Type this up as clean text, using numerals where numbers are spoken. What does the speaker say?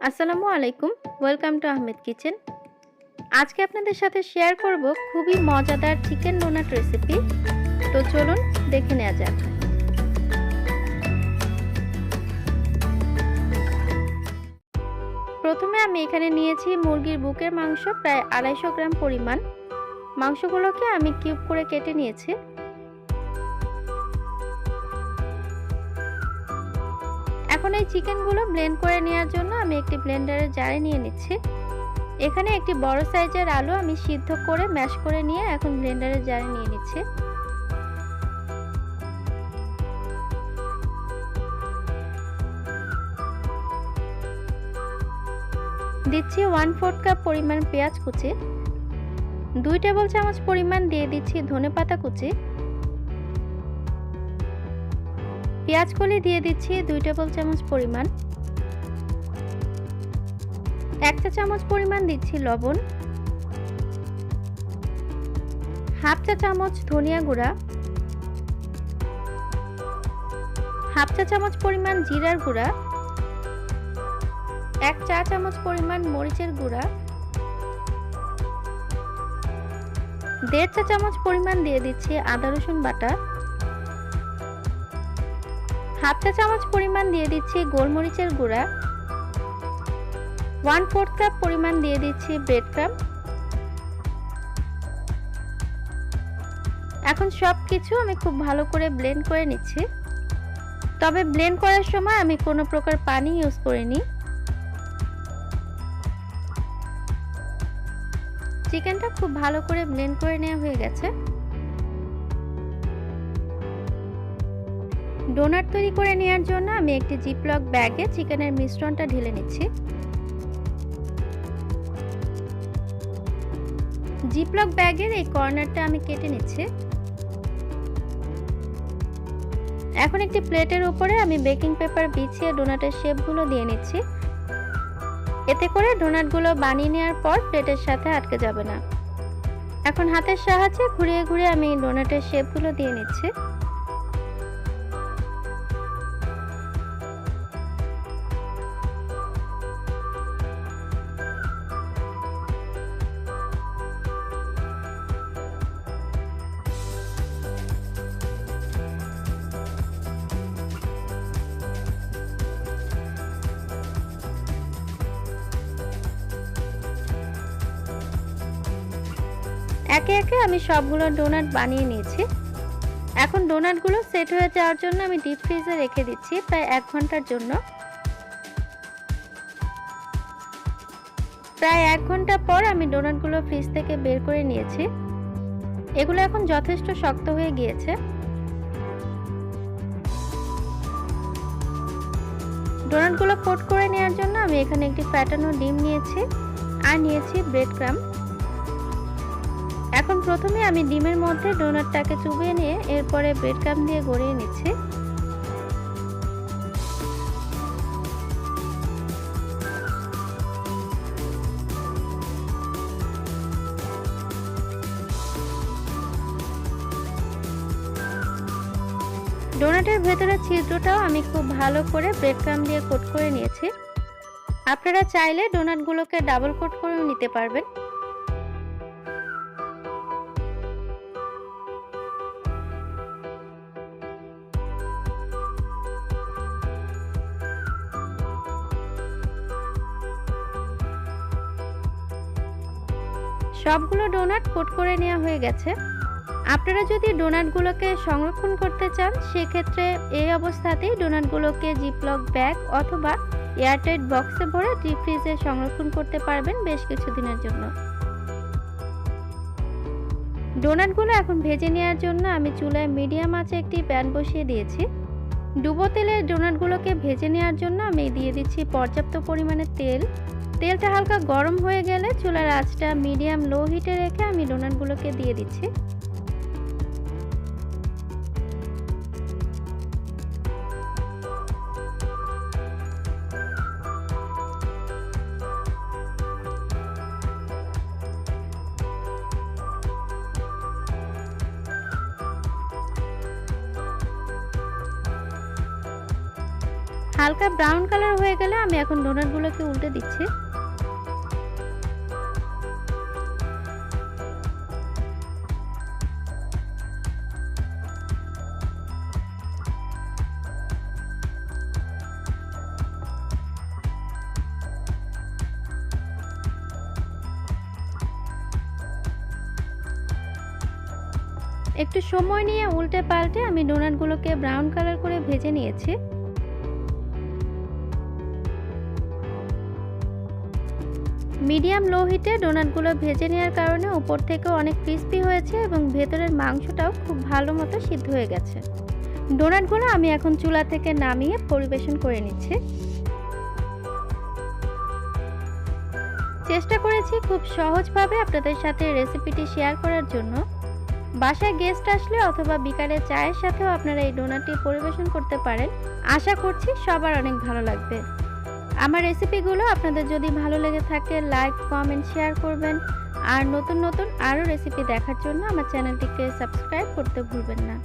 আসসালামু আলাইকুম, welcome to Ahmed kitchen. আজকে আপনাদের সাথে শেয়ার করব খুবই মজাদার চিকেন ডোনাট রেসিপি। তো চলুন দেখে নেওয়া যাক। প্রথমে আমি এখানে নিয়েছি মুরগির বুকের মাংস, প্রায় 250 গ্রাম পরিমাণ। মাংসগুলোকে আমি কিউব করে কেটে নিয়েছি। এখন এই চিকেনগুলো ব্লেন্ড করে নেওয়ার জন্য আমি একটি ব্লেন্ডারের জারে নিয়ে নিচ্ছি। এখানে একটি বড় সাইজের আলু আমি সিদ্ধ করে ম্যাশ করে নিয়ে এখন ব্লেন্ডারের জারে নিয়ে নিচ্ছি। দিচ্ছি 1/4 কাপ পরিমাণ পেঁয়াজ কুচি, 2 টেবিল চামচ পরিমাণ দিয়ে দিচ্ছি ধনেপাতা কুচি, পেঁয়াজ কলি দিয়ে দিচ্ছি 2 টেবিল চামচ পরিমাণ, 1 চা চামচ পরিমাণ দিচ্ছি লবণ, 1/2 চা চামচ ধনিয়া গুঁড়া, 1/2 চা চামচ পরিমাণ জিরার গুঁড়া, 1 চা চামচ পরিমাণ মরিচের গুঁড়া, 1.5 চা চামচ পরিমাণ দিয়ে দিচ্ছি আদা রসুন বাটা, 1/2 চা চামচ পরিমাণ দিয়ে দিচ্ছি গোলমরিচের গুঁড়া, 1/4 কাপ পরিমাণ দিয়ে দিচ্ছি ব্রেডক্রাম্ব। এখন সবকিছু আমি খুব ভালো করে ব্লেন্ড করে নিচ্ছি। তবে ব্লেন্ড করার সময় আমি কোনো প্রকার পানি ইউজ করিনি। চিকেনটা খুব ভালো করে ব্লেন্ড করে নেওয়া হয়ে গেছে। ডোনাট তৈরি করে নেওয়ার জন্য আমি একটি জিপলক ব্যাগে চিকেনের মিশ্রণটা ঢেলে নিচ্ছি। জিপলক ব্যাগের এই কর্নারটা আমি কেটে নিচ্ছি। এখন একটি প্লেটের উপরে আমি বেকিং পেপার বিছিয়ে ডোনাটের শেপগুলো দিয়ে নিচ্ছি। এতে করে ডোনাটগুলো বানিয়ে নেওয়ার পর প্লেটের সাথে আটকে যাবে না। এখন হাতের সাহায্যে ঘুরিয়ে ঘুরিয়ে আমি ডোনাটের শেপগুলো দিয়ে নিচ্ছি। একে একে আমি সবগুলো ডোনাট বানিয়ে নিয়েছি। এখন ডোনাটগুলো সেট হয়ে যাওয়ার জন্য আমি ডিপ ফ্রিজে রেখে দিচ্ছি প্রায় 1 ঘন্টার জন্য। প্রায় 1 ঘন্টা পর আমি ডোনাটগুলো ফ্রিজ থেকে বের করে নিয়েছি। এগুলো এখন যথেষ্ট শক্ত হয়ে গিয়েছে। ডোনাটগুলো কোট করে নেওয়ার জন্য আমি এখানে একটি ফ্যাটানো ডিম নিয়েছি আর নিয়েছি ব্রেড ক্রাম্ব। এখন প্রথমে আমি ডিমের মধ্যে ডোনাটটাকে চুবিয়ে নিয়ে এরপরে ব্রেড ক্রাম্ব দিয়ে গড়িয়ে নিচ্ছি। ডোনাটের ভেতরের ছিদ্রটাও আমি খুব ভালো করে ব্রেড ক্রাম্ব দিয়ে কোট করে নিয়েছি। আপনারা চাইলে ডোনাটগুলোকে ডাবল কোট করেও নিতে পারবেন। সবগুলো ডোনাট কোট করে নেওয়া হয়ে গেছে। আপনারা যদি ডোনাটগুলোকে সংরক্ষণ করতে চান সেক্ষেত্রে এই অবস্থাতেই ডোনাটগুলোকে জিপলক ব্যাগ অথবা এয়ারটাইট বক্সে ভরে ডিপ ফ্রিজে সংরক্ষণ করতে পারবেন বেশ কিছুদিনের জন্য। ডোনাটগুলো এখন ভেজে নেওয়ার জন্য আমি চুলায় মিডিয়াম আঁচে একটি প্যান বসিয়ে দিয়েছি। ডুবো তেলে ডোনাটগুলোকে ভেজে নেওয়ার জন্য আমি দিয়ে দিচ্ছি পর্যাপ্ত পরিমাণে তেল। তেলটা হালকা গরম হয়ে গেলে চুলার আঁচটা মিডিয়াম লো হিটে রেখে আমি ডোনাটগুলোকে দিয়ে দিচ্ছি। হালকা ব্রাউন কালার হয়ে গেলে আমি এখন ডোনাটগুলোকে উল্টে দিচ্ছি। একটু সময় নিয়ে উল্টে পাল্টে আমি ডোনাটগুলোকে ব্রাউন কালার করে ভেজে নিয়েছি। মিডিয়াম লো হিটে ডোনাটগুলো ভেজে নেওয়ার কারণে উপর থেকেও অনেক ক্রিস্পি হয়েছে এবং ভেতরের মাংসটাও খুব ভালো মতো সিদ্ধ হয়ে গেছে। ডোনাটগুলো আমি এখন চুলা থেকে নামিয়ে পরিবেশন করে নিচ্ছি। চেষ্টা করেছি খুব সহজভাবে আপনাদের সাথে রেসিপিটি শেয়ার করার জন্য। বাসায় গেস্ট আসলে অথবা বিকালে চায়ের সাথেও আপনারা এই ডোনাটটি পরিবেশন করতে পারেন। আশা করছি সবার অনেক ভালো লাগবে। আমার রেসিপিগুলো আপনাদের যদি ভালো লেগে থাকে লাইক, কমেন্ট, শেয়ার করবেন। আর নতুন নতুন আরও রেসিপি দেখার জন্য আমার চ্যানেলটিকে সাবস্ক্রাইব করতে ভুলবেন না।